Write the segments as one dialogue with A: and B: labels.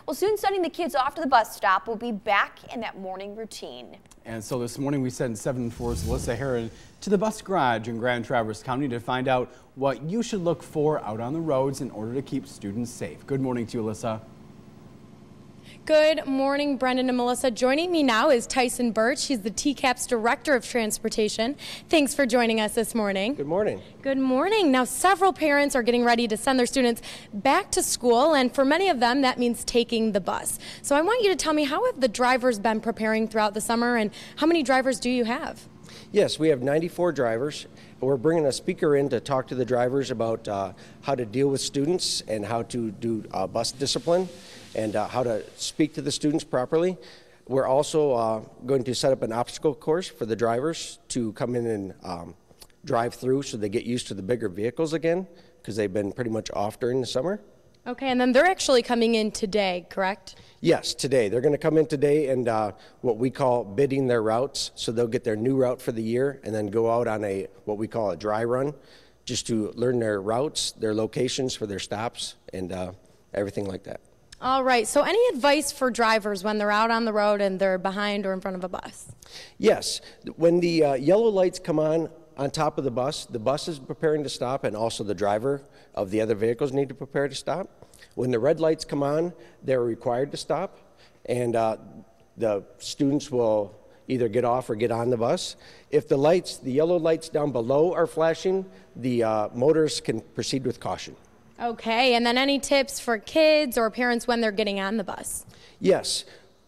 A: Well, soon sending the kids off to the bus stop will be back in that morning routine.
B: And so this morning we sent 7-4's Alyssa Heron to the bus garage in Grand Traverse County to find out what you should look for out on the roads in order to keep students safe. Good morning to you, Alyssa.
C: Good morning, Brendan and Melissa. Joining me now is Tyson Birch. He's the TCAP's Director of Transportation. Thanks for joining us this morning.
D: Good morning.
C: Good morning. Now, several parents are getting ready to send their students back to school, and for many of them, that means taking the bus. So I want you to tell me, how have the drivers been preparing throughout the summer, and how many drivers do you have?
D: Yes, we have 94 drivers. We're bringing a speaker in to talk to the drivers about how to deal with students and how to do bus discipline and how to speak to the students properly. We're also going to set up an obstacle course for the drivers to come in and drive through so they get used to the bigger vehicles again, because they've been pretty much off during the summer.
C: Okay, and then they're actually coming in today, correct?
D: Yes, today. They're going to come in today and what we call bidding their routes. So they'll get their new route for the year and then go out on what we call a dry run, just to learn their routes, their locations for their stops, and everything like that.
C: All right, so any advice for drivers when they're out on the road and they're behind or in front of a bus?
D: Yes, when the yellow lights come on top of the bus is preparing to stop, and also the driver of the other vehicles need to prepare to stop. When the red lights come on, they're required to stop, and the students will either get off or get on the bus. If the yellow lights down below are flashing, the motorists can proceed with caution.
C: Okay, and then any tips for kids or parents when they're getting on the bus?
D: Yes.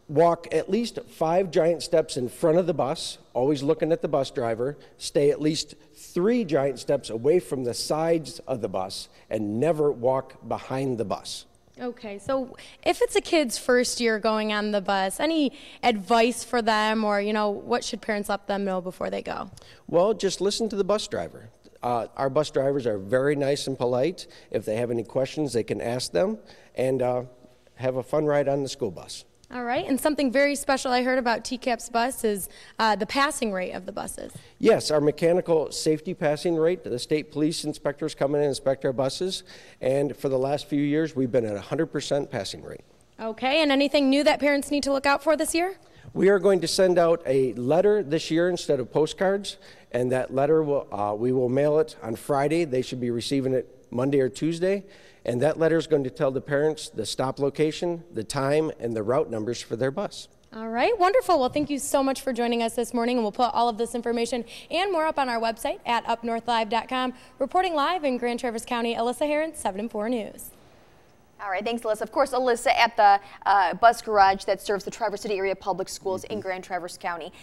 D: Walk at least 5 giant steps in front of the bus, always looking at the bus driver. Stay at least 3 giant steps away from the sides of the bus, and never walk behind the bus.
C: Okay, so if it's a kid's first year going on the bus, any advice for them, or, what should parents let them know before they go?
D: Well, just listen to the bus driver. Our bus drivers are very nice and polite. If they have any questions, they can ask them, and have a fun ride on the school bus.
C: All right, and something very special I heard about TCAP's bus is the passing rate of the buses.
D: Yes, our mechanical safety passing rate. The state police inspectors come in and inspect our buses, and for the last few years, we've been at 100% passing rate.
C: Okay, and anything new that parents need to look out for this year?
D: We are going to send out a letter this year instead of postcards, and that letter we will mail it on Friday. They should be receiving it Monday or Tuesday, and that letter is going to tell the parents the stop location, the time, and the route numbers for their bus.
C: All right, wonderful. Well, thank you so much for joining us this morning, and we'll put all of this information and more up on our website at UpNorthLive.com. Reporting live in Grand Traverse County, Alyssa Heron, 7-4 News.
A: All right, thanks, Alyssa. Of course, Alyssa at the bus garage that serves the Traverse City Area Public Schools in Grand Traverse County.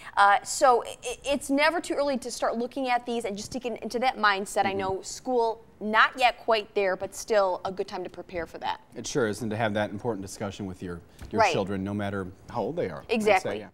A: So it's never too early to start looking at these and just to get into that mindset. I know school not yet quite there, but still a good time to prepare for that.
B: It sure is, and to have that important discussion with your
A: Right.
B: children, no matter how old they are.
A: Exactly.